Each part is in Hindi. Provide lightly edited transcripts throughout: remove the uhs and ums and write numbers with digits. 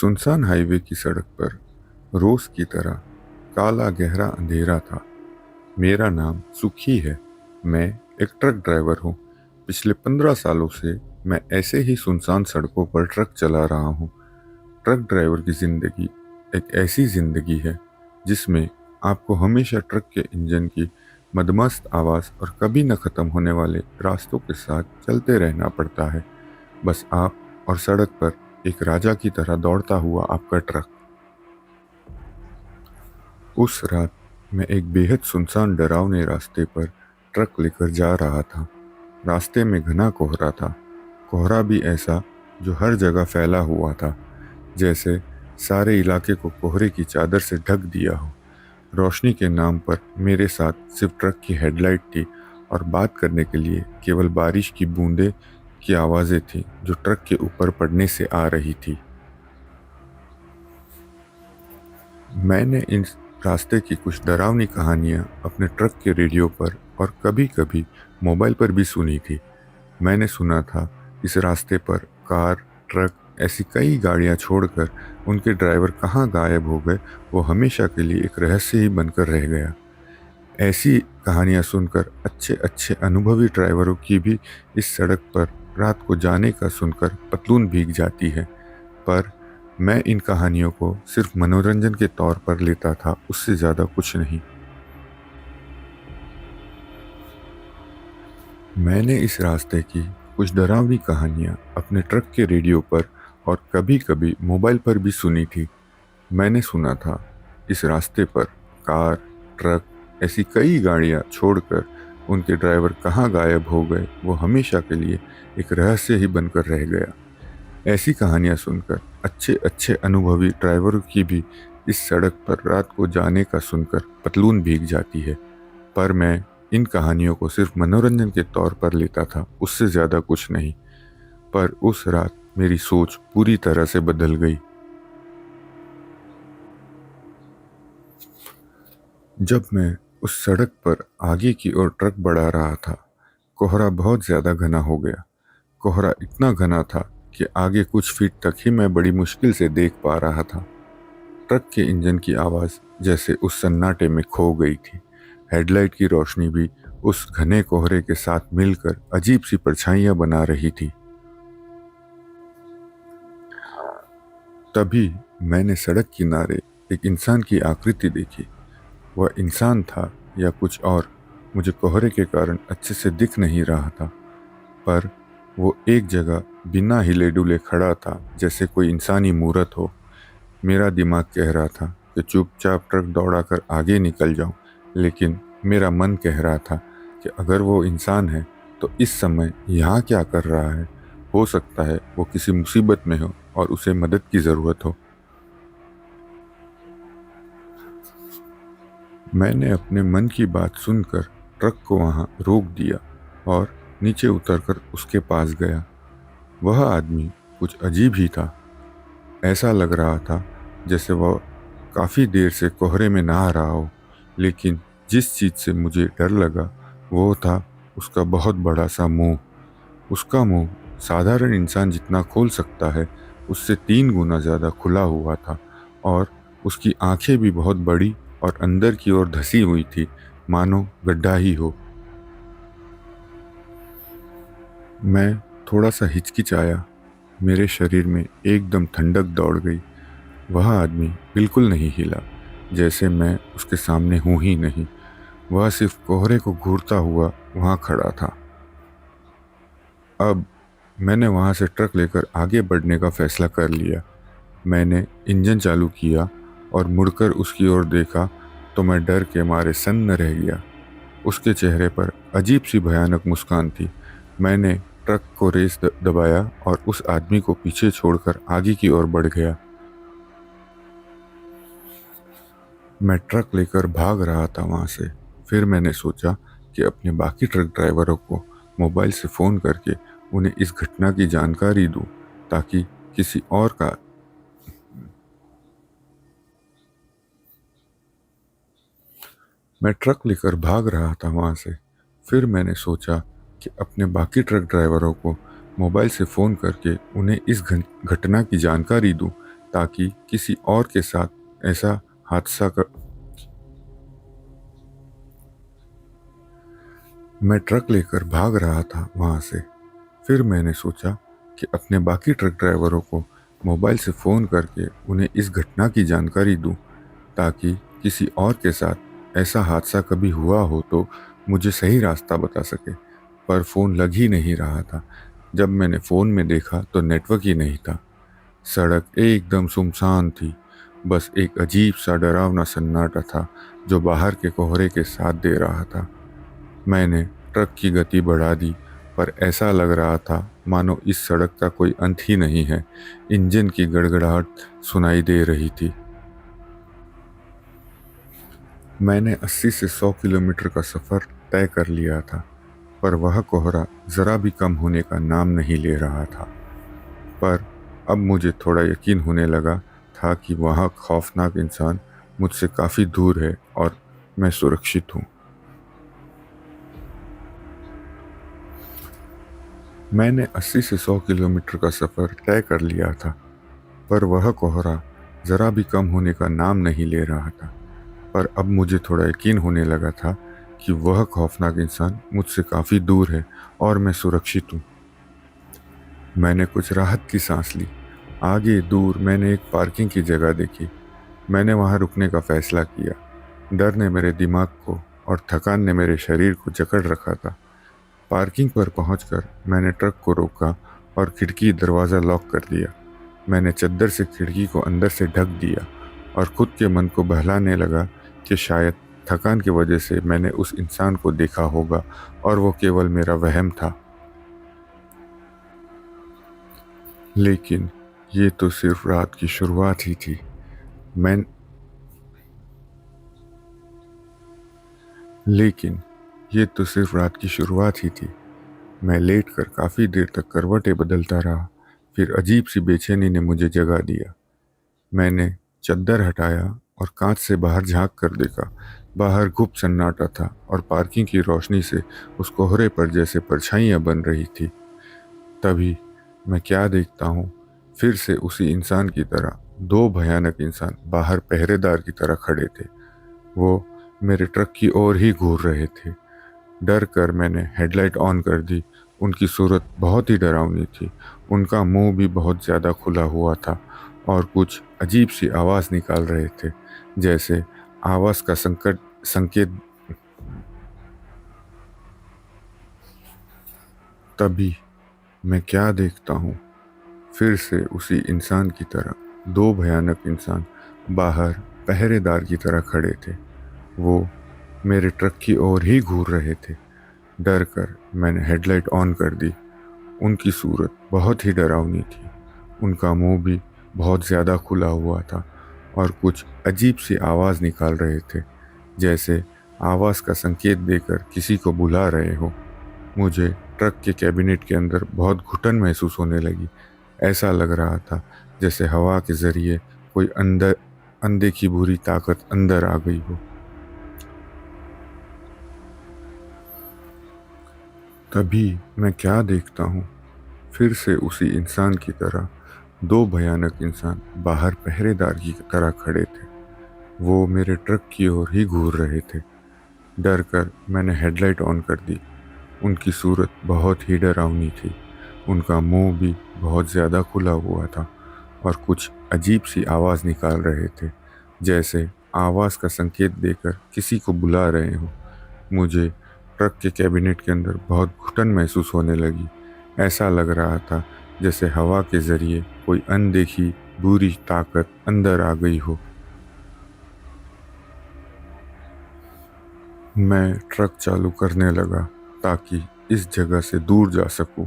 सुनसान हाईवे की सड़क पर रोज की तरह काला गहरा अंधेरा था। मेरा नाम सुखी है। मैं एक ट्रक ड्राइवर हूँ। पिछले 15 सालों से मैं ऐसे ही सुनसान सड़कों पर ट्रक चला रहा हूँ। ट्रक ड्राइवर की जिंदगी एक ऐसी जिंदगी है जिसमें आपको हमेशा ट्रक के इंजन की मदमस्त आवाज और कभी न खत्म होने वाले रास्तों के साथ चलते रहना पड़ता है। बस आप और सड़क पर एक राजा की तरह दौड़ता हुआ आपका ट्रक। उस रात मैं एक बेहद सुनसान डरावने रास्ते पर ट्रक लेकर जा रहा था। रास्ते में घना कोहरा था। कोहरा भी ऐसा जो हर जगह फैला हुआ था, जैसे सारे इलाके को कोहरे की चादर से ढक दिया हो। रोशनी के नाम पर मेरे साथ सिर्फ ट्रक की हेडलाइट थी और बात करने के लिए केवल बारिश की बूंदें की आवाज़ें थी जो ट्रक के ऊपर पड़ने से आ रही थी। मैंने इन रास्ते की कुछ डरावनी कहानियां अपने ट्रक के रेडियो पर और कभी कभी मोबाइल पर भी सुनी थी। मैंने सुना था इस रास्ते पर कार, ट्रक, ऐसी कई गाड़ियां छोड़कर उनके ड्राइवर कहाँ गायब हो गए, वो हमेशा के लिए एक रहस्य ही बनकर रह गया। ऐसी कहानियां सुनकर अच्छे अच्छे अनुभवी ड्राइवरों की भी इस सड़क पर रात को जाने का सुनकर पतलून भीग जाती है। पर मैं इन कहानियों को सिर्फ मनोरंजन के तौर पर लेता था, उससे ज़्यादा कुछ नहीं। मैंने इस रास्ते की कुछ डरावनी कहानियाँ अपने ट्रक के रेडियो पर और कभी कभी मोबाइल पर भी सुनी थी। मैंने सुना था इस रास्ते पर कार, ट्रक, ऐसी कई गाड़ियाँ छोड़कर उनके ड्राइवर कहाँ गायब हो गए, वो हमेशा के लिए एक रहस्य ही बनकर रह गया। ऐसी कहानियां सुनकर अच्छे अच्छे अनुभवी ड्राइवरों की भी इस सड़क पर रात को जाने का सुनकर पतलून भीग जाती है। पर मैं इन कहानियों को सिर्फ मनोरंजन के तौर पर लेता था, उससे ज़्यादा कुछ नहीं। पर उस रात मेरी सोच पूरी तरह से बदल गई। जब मैं उस सड़क पर आगे की ओर ट्रक बढ़ा रहा था, कोहरा बहुत ज़्यादा घना हो गया। कोहरा इतना घना था कि आगे कुछ फीट तक ही मैं बड़ी मुश्किल से देख पा रहा था। ट्रक के इंजन की आवाज़ जैसे उस सन्नाटे में खो गई थी। हेडलाइट की रोशनी भी उस घने कोहरे के साथ मिलकर अजीब सी परछाइयां बना रही थी। तभी मैंने सड़क किनारे एक इंसान की आकृति देखी। वह इंसान था या कुछ और, मुझे कोहरे के कारण अच्छे से दिख नहीं रहा था। पर वो एक जगह बिना हिले डुले खड़ा था, जैसे कोई इंसानी मूरत हो। मेरा दिमाग कह रहा था कि चुपचाप ट्रक दौड़ाकर आगे निकल जाऊं, लेकिन मेरा मन कह रहा था कि अगर वो इंसान है तो इस समय यहाँ क्या कर रहा है। हो सकता है वो किसी मुसीबत में हो और उसे मदद की ज़रूरत हो। मैंने अपने मन की बात सुनकर ट्रक को वहाँ रोक दिया और नीचे उतरकर उसके पास गया। वह आदमी कुछ अजीब ही था। ऐसा लग रहा था जैसे वह काफ़ी देर से कोहरे में नहा रहा हो। लेकिन जिस चीज़ से मुझे डर लगा वो था उसका बहुत बड़ा सा मुंह। उसका मुंह साधारण इंसान जितना खोल सकता है, उससे 3 गुना ज़्यादा खुला हुआ था और उसकी आंखें भी बहुत बड़ी और अंदर की ओर धसी हुई थी, मानो गड्ढा ही हो। मैं थोड़ा सा हिचकिचाया। मेरे शरीर में एकदम ठंडक दौड़ गई। वह आदमी बिल्कुल नहीं हिला, जैसे मैं उसके सामने हूं ही नहीं। वह सिर्फ कोहरे को घूरता हुआ वहां खड़ा था। अब मैंने वहां से ट्रक लेकर आगे बढ़ने का फैसला कर लिया। मैंने इंजन चालू किया और मुड़कर उसकी ओर देखा तो मैं डर के मारे सन्न रह गया। उसके चेहरे पर अजीब सी भयानक मुस्कान थी। मैंने ट्रक को रेस दबाया और उस आदमी को पीछे छोड़कर आगे की ओर बढ़ गया। मैं ट्रक लेकर भाग रहा था वहां से। फिर मैंने सोचा कि अपने बाकी ट्रक ड्राइवरों को मोबाइल से फ़ोन करके उन्हें इस घटना की जानकारी दूं, ताकि किसी और का मैं ट्रक लेकर भाग रहा था वहां से। फिर मैंने सोचा कि अपने बाकी ट्रक ड्राइवरों को मोबाइल से फ़ोन करके उन्हें इस घटना की जानकारी दूं, ताकि किसी और के साथ ऐसा हादसा कर। मैं ट्रक लेकर भाग रहा था वहां से। फिर मैंने सोचा कि अपने बाकी ट्रक ड्राइवरों को मोबाइल से फ़ोन करके उन्हें इस घटना की जानकारी दूं, ताकि किसी और के साथ ऐसा हादसा कभी हुआ हो तो मुझे सही रास्ता बता सके। पर फ़ोन लग ही नहीं रहा था। जब मैंने फ़ोन में देखा तो नेटवर्क ही नहीं था। सड़क एकदम सुनसान थी। बस एक अजीब सा डरावना सन्नाटा था जो बाहर के कोहरे के साथ दे रहा था। मैंने ट्रक की गति बढ़ा दी, पर ऐसा लग रहा था मानो इस सड़क का कोई अंत ही नहीं है। इंजन की गड़गड़ाहट सुनाई दे रही थी। मैंने 80 से 100 किलोमीटर का सफ़र तय कर लिया था, पर वह कोहरा ज़रा भी कम होने का नाम नहीं ले रहा था। पर अब मुझे थोड़ा यकीन होने लगा था कि वह खौफनाक इंसान मुझसे काफ़ी दूर है और मैं सुरक्षित हूँ। मैंने 80 से 100 किलोमीटर का सफ़र तय कर लिया था, पर वह कोहरा ज़रा भी कम होने का नाम नहीं ले रहा था। पर अब मुझे थोड़ा यकीन होने लगा था कि वह खौफनाक इंसान मुझसे काफ़ी दूर है और मैं सुरक्षित हूँ। मैंने कुछ राहत की सांस ली। आगे दूर मैंने एक पार्किंग की जगह देखी। मैंने वहाँ रुकने का फैसला किया। डर ने मेरे दिमाग को और थकान ने मेरे शरीर को जकड़ रखा था। पार्किंग पर पहुंचकर मैंने ट्रक को रोका और खिड़की दरवाज़ा लॉक कर दिया। मैंने चद्दर से खिड़की को अंदर से ढक दिया और खुद के मन को बहलाने लगा कि शायद थकान की वजह से मैंने उस इंसान को देखा होगा और वो केवल मेरा वहम था। लेकिन ये तो सिर्फ रात की शुरुआत ही थी। मैं लेकिन ये तो सिर्फ रात की शुरुआत ही थी। मैं लेटकर काफ़ी देर तक करवटें बदलता रहा। फिर अजीब सी बेचैनी ने मुझे जगा दिया। मैंने चद्दर हटाया और कांच से बाहर झांक कर देखा। बाहर गुप्त सन्नाटा था और पार्किंग की रोशनी से उस कोहरे पर जैसे परछाइयां बन रही थी। तभी मैं क्या देखता हूँ, फिर से उसी इंसान की तरह दो भयानक इंसान बाहर पहरेदार की तरह खड़े थे। वो मेरे ट्रक की ओर ही घूर रहे थे। डर कर मैंने हेडलाइट ऑन कर दी। उनकी सूरत बहुत ही डरावनी थी। उनका मुंह भी बहुत ज़्यादा खुला हुआ था और कुछ अजीब सी आवाज़ निकाल रहे थे, जैसे आवाज़ का संकेत। तभी मैं क्या देखता हूँ, फिर से उसी इंसान की तरह दो भयानक इंसान बाहर पहरेदार की तरह खड़े थे। वो मेरे ट्रक की ओर ही घूर रहे थे। डर कर मैंने हेडलाइट ऑन कर दी। उनकी सूरत बहुत ही डरावनी थी। उनका मुंह भी बहुत ज़्यादा खुला हुआ था और कुछ अजीब सी आवाज़ निकाल रहे थे, जैसे आवाज़ का संकेत देकर किसी को बुला रहे हो। मुझे ट्रक के कैबिनेट के अंदर बहुत घुटन महसूस होने लगी। ऐसा लग रहा था जैसे हवा के ज़रिए कोई अंदर अनदेखी बुरी ताकत अंदर आ गई हो। तभी मैं क्या देखता हूँ, फिर से उसी इंसान की तरह दो भयानक इंसान बाहर पहरेदार की तरह खड़े थे। वो मेरे ट्रक की ओर ही घूर रहे थे। डर कर मैंने हेडलाइट ऑन कर दी। उनकी सूरत बहुत ही डरावनी थी। उनका मुंह भी बहुत ज़्यादा खुला हुआ था और कुछ अजीब सी आवाज़ निकाल रहे थे, जैसे आवाज़ का संकेत देकर किसी को बुला रहे हो। मुझे ट्रक के कैबिनेट के अंदर बहुत घुटन महसूस होने लगी। ऐसा लग रहा था जैसे हवा के ज़रिए कोई अनदेखी बुरी ताकत अंदर आ गई हो। मैं ट्रक चालू करने लगा ताकि इस जगह से दूर जा सकूं,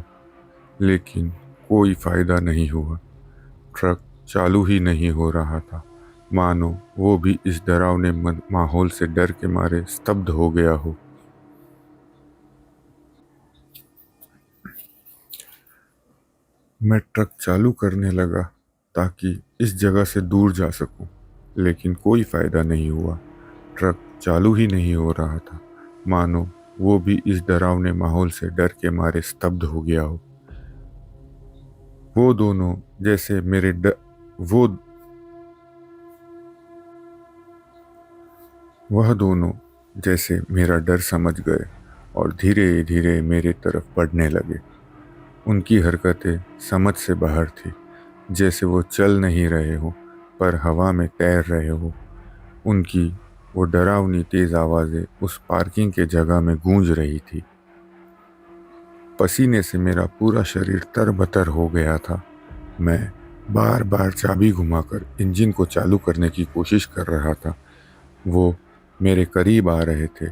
लेकिन कोई फ़ायदा नहीं हुआ। ट्रक चालू ही नहीं हो रहा था, मानो वो भी इस डरावने माहौल से डर के मारे स्तब्ध हो गया हो। मैं ट्रक चालू करने लगा ताकि इस जगह से दूर जा सकूं, लेकिन कोई फ़ायदा नहीं हुआ। ट्रक चालू ही नहीं हो रहा था, मानो वो भी इस डरावने माहौल से डर के मारे स्तब्ध हो गया हो। वो दोनों जैसे मेरे ड... वो वह दोनों जैसे मेरा डर समझ गए और धीरे धीरे मेरे तरफ बढ़ने लगे। उनकी हरकतें समझ से बाहर थी, जैसे वो चल नहीं रहे हो पर हवा में तैर रहे हो। उनकी वो डरावनी तेज आवाज़ें उस पार्किंग के जगह में गूंज रही थी। पसीने से मेरा पूरा शरीर तरबतर हो गया था। मैं बार बार चाबी घुमाकर इंजन को चालू करने की कोशिश कर रहा था। वो मेरे करीब आ रहे थे।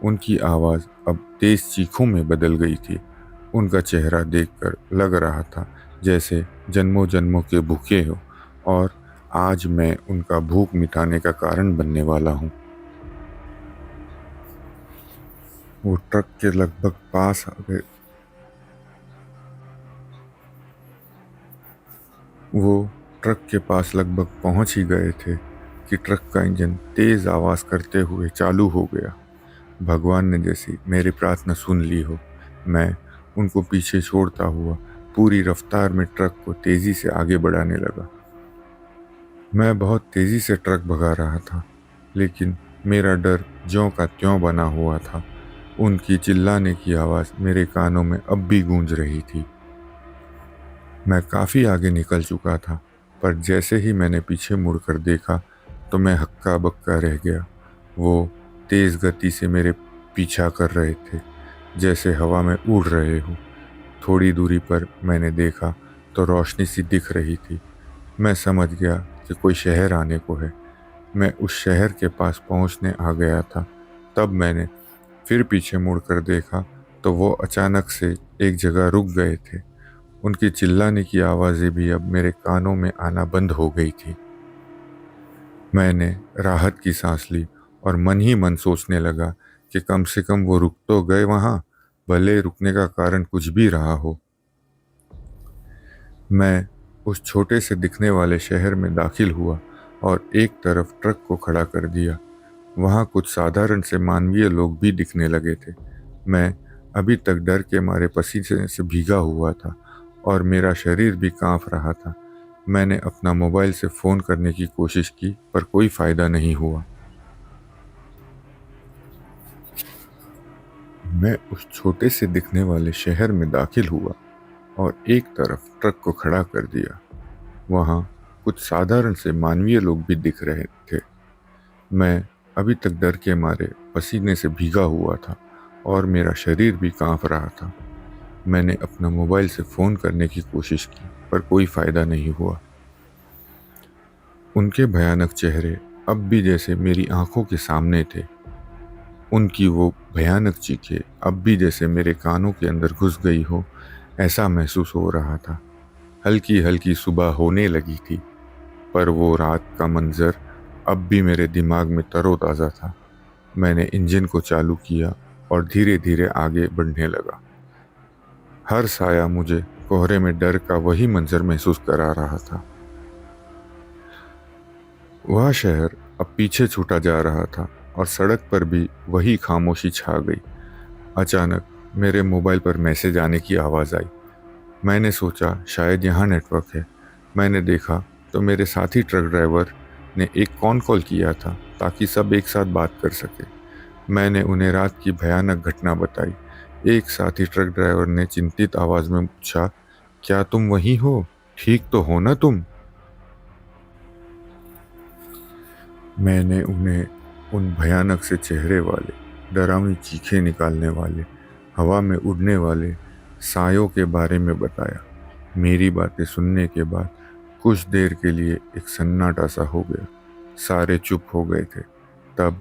उनकी आवाज़ अब तेज चीखों में बदल गई थी। उनका चेहरा देखकर लग रहा था जैसे जन्मों जन्मों के भूखे हो और आज मैं उनका भूख मिटाने का कारण बनने वाला हूँ। वो ट्रक के लगभग पास आ गए। वो ट्रक के पास लगभग पहुंच ही गए थे कि ट्रक का इंजन तेज आवाज करते हुए चालू हो गया। भगवान ने जैसी मेरी प्रार्थना सुन ली हो। मैं उनको पीछे छोड़ता हुआ पूरी रफ्तार में ट्रक को तेजी से आगे बढ़ाने लगा। मैं बहुत तेजी से ट्रक भगा रहा था, लेकिन मेरा डर ज्यों का त्यों बना हुआ था। उनकी चिल्लाने की आवाज मेरे कानों में अब भी गूंज रही थी। मैं काफी आगे निकल चुका था, पर जैसे ही मैंने पीछे मुड़कर देखा तो मैं हक्का बक्का रह गया। वो तेज गति से मेरे पीछा कर रहे थे, जैसे हवा में उड़ रहे हो। थोड़ी दूरी पर मैंने देखा तो रोशनी सी दिख रही थी। मैं समझ गया कि कोई शहर आने को है। मैं उस शहर के पास पहुंचने आ गया था। तब मैंने फिर पीछे मुड़कर देखा तो वो अचानक से एक जगह रुक गए थे। उनकी चिल्लाने की आवाज़ें भी अब मेरे कानों में आना बंद हो गई थी। मैंने राहत की सांस ली और मन ही मन सोचने लगा कि कम से कम वो रुक तो गए वहां, भले रुकने का कारण कुछ भी रहा हो। मैं उस छोटे से दिखने वाले शहर में दाखिल हुआ और एक तरफ ट्रक को खड़ा कर दिया। वहां कुछ साधारण से मानवीय लोग भी दिखने लगे थे। मैं अभी तक डर के मारे पसीने से भीगा हुआ था और मेरा शरीर भी कांप रहा था। मैंने अपना मोबाइल से फ़ोन करने की कोशिश की, पर कोई फ़ायदा नहीं हुआ। मैं उस छोटे से दिखने वाले शहर में दाखिल हुआ और एक तरफ ट्रक को खड़ा कर दिया। वहाँ कुछ साधारण से मानवीय लोग भी दिख रहे थे। मैं अभी तक डर के मारे पसीने से भीगा हुआ था और मेरा शरीर भी कांप रहा था। मैंने अपना मोबाइल से फ़ोन करने की कोशिश की, पर कोई फ़ायदा नहीं हुआ। उनके भयानक चेहरे अब भी जैसे मेरी आंखों के सामने थे। उनकी वो भयानक चीखें अब भी जैसे मेरे कानों के अंदर घुस गई हो, ऐसा महसूस हो रहा था। हल्की हल्की सुबह होने लगी थी, पर वो रात का मंजर अब भी मेरे दिमाग में तरोताज़ा था। मैंने इंजन को चालू किया और धीरे धीरे आगे बढ़ने लगा। हर साया मुझे कोहरे में डर का वही मंजर महसूस करा रहा था। वह शहर अब पीछे छूटा जा रहा था और सड़क पर भी वही खामोशी छा गई। अचानक मेरे मोबाइल पर मैसेज आने की आवाज़ आई। मैंने सोचा शायद यहाँ नेटवर्क है। मैंने देखा तो मेरे साथी ट्रक ड्राइवर ने एक कॉल किया था ताकि सब एक साथ बात कर सके। मैंने उन्हें रात की भयानक घटना बताई। एक साथी ट्रक ड्राइवर ने चिंतित आवाज़ में पूछा, क्या तुम वहीं हो? ठीक तो हो ना तुम? मैंने उन्हें उन भयानक से चेहरे वाले, डरावनी चीखें निकालने वाले, हवा में उड़ने वाले सायों के बारे में बताया। मेरी बातें सुनने के बाद कुछ देर के लिए एक सन्नाटा सा हो गया। सारे चुप हो गए थे। तब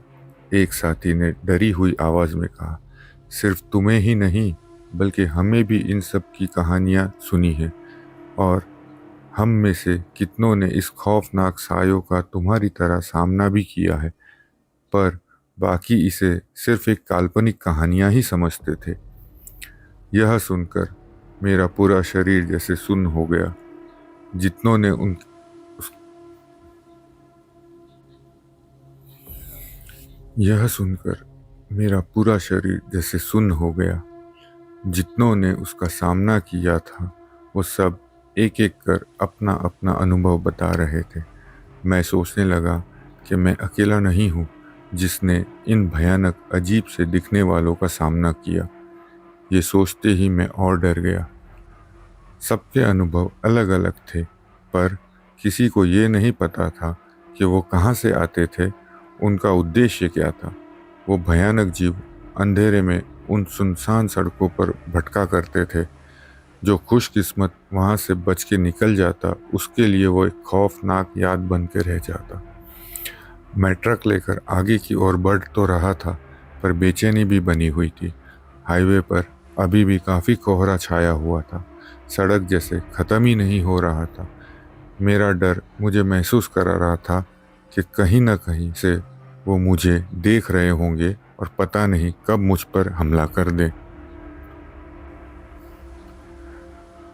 एक साथी ने डरी हुई आवाज़ में कहा, सिर्फ तुम्हें ही नहीं बल्कि हमें भी इन सब की कहानियाँ सुनी है और हम में से कितनों ने इस खौफनाक सायों का तुम्हारी तरह सामना भी किया है, पर बाकी इसे सिर्फ एक काल्पनिक कहानियां ही समझते थे। यह सुनकर मेरा पूरा शरीर जैसे सुन्न हो गया। जितनों ने उन उस, यह सुनकर मेरा पूरा शरीर जैसे सुन्न हो गया। जितनों ने उसका सामना किया था वो सब एक एक कर अपना अपना अनुभव बता रहे थे। मैं सोचने लगा कि मैं अकेला नहीं हूँ। जिसने इन भयानक अजीब से दिखने वालों का सामना किया। ये सोचते ही मैं और डर गया। सबके अनुभव अलग अलग थे, पर किसी को ये नहीं पता था कि वो कहाँ से आते थे, उनका उद्देश्य क्या था। वो भयानक जीव अंधेरे में उन सुनसान सड़कों पर भटका करते थे। जो खुशकिस्मत वहाँ से बच के निकल जाता, उसके लिए वो एक खौफनाक याद बन के रह जाता। मैं ट्रक लेकर आगे की ओर बढ़ तो रहा था, पर बेचैनी भी बनी हुई थी। हाईवे पर अभी भी काफ़ी कोहरा छाया हुआ था। सड़क जैसे ख़त्म ही नहीं हो रहा था। मेरा डर मुझे महसूस करा रहा था कि कहीं न कहीं से वो मुझे देख रहे होंगे और पता नहीं कब मुझ पर हमला कर दें।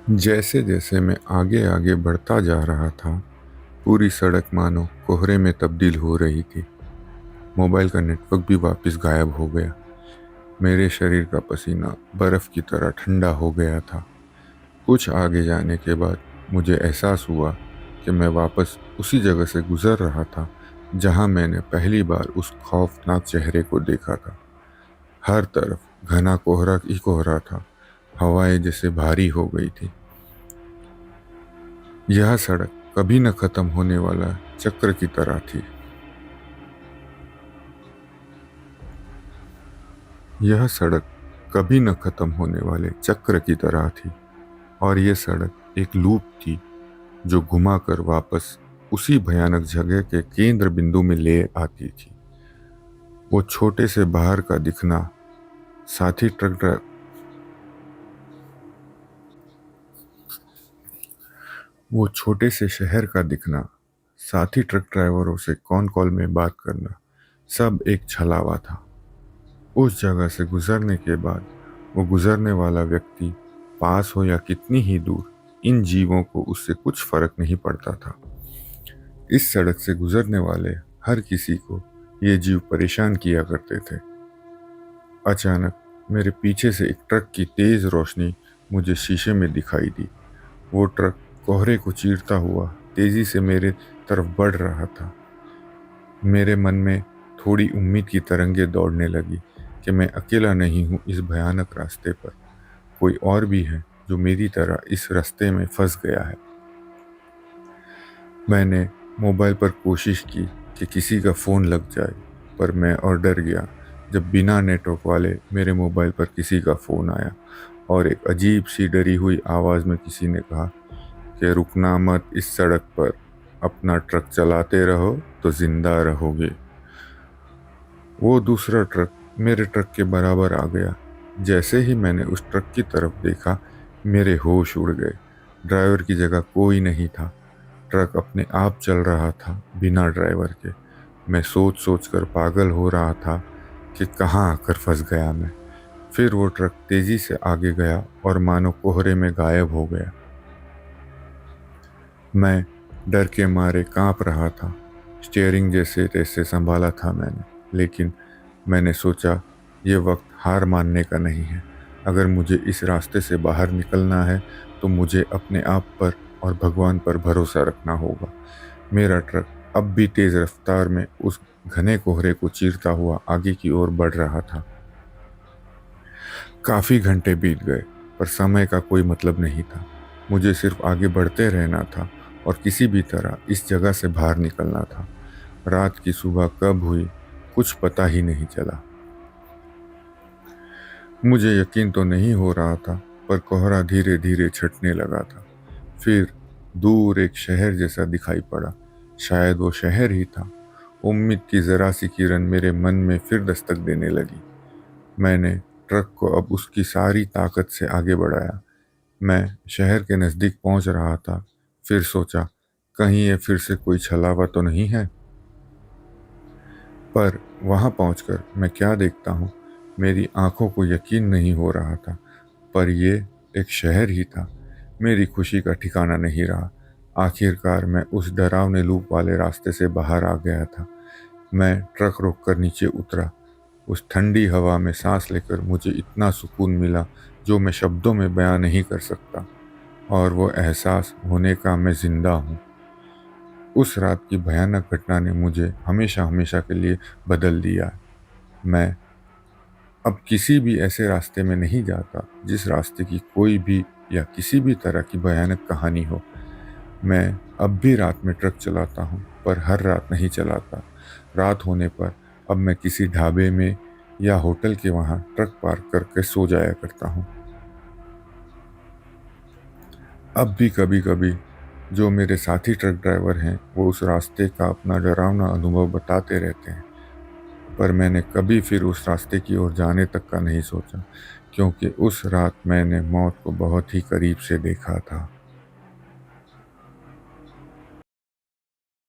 जैसे जैसे मैं आगे आगे बढ़ता जा रहा था, पूरी सड़क मानो कोहरे में तब्दील हो रही थी। मोबाइल का नेटवर्क भी वापस गायब हो गया। मेरे शरीर का पसीना बर्फ की तरह ठंडा हो गया था। कुछ आगे जाने के बाद मुझे एहसास हुआ कि मैं वापस उसी जगह से गुजर रहा था जहां मैंने पहली बार उस खौफनाक चेहरे को देखा था। हर तरफ घना कोहरा ही कोहरा था। हवाएं जैसे भारी हो गई थी। यह सड़क कभी न खत्म होने वाला चक्र की तरह थी। यह सड़क कभी न खत्म होने वाले चक्र की तरह थी, और यह सड़क एक लूप थी जो घुमाकर वापस उसी भयानक जगह के केंद्र बिंदु में ले आती थी। वो छोटे से बाहर का दिखना साथी ट्रक ड्राइवर वो छोटे से शहर का दिखना, साथी ट्रक ड्राइवरों से कॉन कॉल में बात करना, सब एक छलावा था। उस जगह से गुजरने के बाद वो गुजरने वाला व्यक्ति पास हो या कितनी ही दूर, इन जीवों को उससे कुछ फर्क नहीं पड़ता था। इस सड़क से गुजरने वाले हर किसी को ये जीव परेशान किया करते थे। अचानक मेरे पीछे से एक ट्रक की तेज रोशनी मुझे शीशे में दिखाई दी। वो ट्रक कोहरे को चीरता हुआ तेजी से मेरे तरफ बढ़ रहा था। मेरे मन में थोड़ी उम्मीद की तरंगे दौड़ने लगी कि मैं अकेला नहीं हूँ इस भयानक रास्ते पर। कोई और भी है जो मेरी तरह इस रास्ते में फंस गया है। मैंने मोबाइल पर कोशिश की कि किसी का फ़ोन लग जाए, पर मैं और डर गया जब बिना नेटवर्क वाले मेरे मोबाइल पर किसी का फ़ोन आया और एक अजीब सी डरी हुई आवाज़ में किसी ने कहा कि रुकना मत, इस सड़क पर अपना ट्रक चलाते रहो तो जिंदा रहोगे। वो दूसरा ट्रक मेरे ट्रक के बराबर आ गया। जैसे ही मैंने उस ट्रक की तरफ देखा, मेरे होश उड़ गए। ड्राइवर की जगह कोई नहीं था। ट्रक अपने आप चल रहा था बिना ड्राइवर के। मैं सोच सोच कर पागल हो रहा था कि कहाँ आकर फंस गया मैं। फिर वो ट्रक तेजी से आगे गया और मानो कोहरे में गायब हो गया। मैं डर के मारे कांप रहा था। स्टीयरिंग जैसे तैसे संभाला था मैंने, लेकिन मैंने सोचा ये वक्त हार मानने का नहीं है। अगर मुझे इस रास्ते से बाहर निकलना है तो मुझे अपने आप पर और भगवान पर भरोसा रखना होगा। मेरा ट्रक अब भी तेज रफ्तार में उस घने कोहरे को चीरता हुआ आगे की ओर बढ़ रहा था। काफी घंटे बीत गए, पर समय का कोई मतलब नहीं था। मुझे सिर्फ आगे बढ़ते रहना था और किसी भी तरह इस जगह से बाहर निकलना था। रात की सुबह कब हुई कुछ पता ही नहीं चला। मुझे यकीन तो नहीं हो रहा था, पर कोहरा धीरे धीरे छटने लगा था। फिर दूर एक शहर जैसा दिखाई पड़ा। शायद वो शहर ही था। उम्मीद की जरा सी किरण मेरे मन में फिर दस्तक देने लगी। मैंने ट्रक को अब उसकी सारी ताकत से आगे बढ़ाया। मैं शहर के नज़दीक पहुंच रहा था। फिर सोचा कहीं ये फिर से कोई छलावा तो नहीं है। पर वहां पहुंचकर मैं क्या देखता हूँ, मेरी आंखों को यकीन नहीं हो रहा था। पर यह एक शहर ही था। मेरी खुशी का ठिकाना नहीं रहा। आखिरकार मैं उस डरावने लूप वाले रास्ते से बाहर आ गया था। मैं ट्रक रोककर नीचे उतरा। उस ठंडी हवा में सांस लेकर मुझे इतना सुकून मिला जो मैं शब्दों में बयां नहीं कर सकता। और वो एहसास होने का मैं जिंदा हूँ। उस रात की भयानक घटना ने मुझे हमेशा हमेशा के लिए बदल दिया। मैं अब किसी भी ऐसे रास्ते में नहीं जाता जिस रास्ते की कोई भी या किसी भी तरह की भयानक कहानी हो। मैं अब भी रात में ट्रक चलाता हूँ, पर हर रात नहीं चलाता। रात होने पर अब मैं किसी ढाबे में या होटल के वहाँ ट्रक पार्क करके सो जाया करता हूँ। अब भी कभी-कभी जो मेरे साथी ट्रक ड्राइवर हैं, वो उस रास्ते का अपना डरावना अनुभव बताते रहते हैं, पर मैंने कभी फिर उस रास्ते की ओर जाने तक का नहीं सोचा, क्योंकि उस रात मैंने मौत को बहुत ही करीब से देखा था।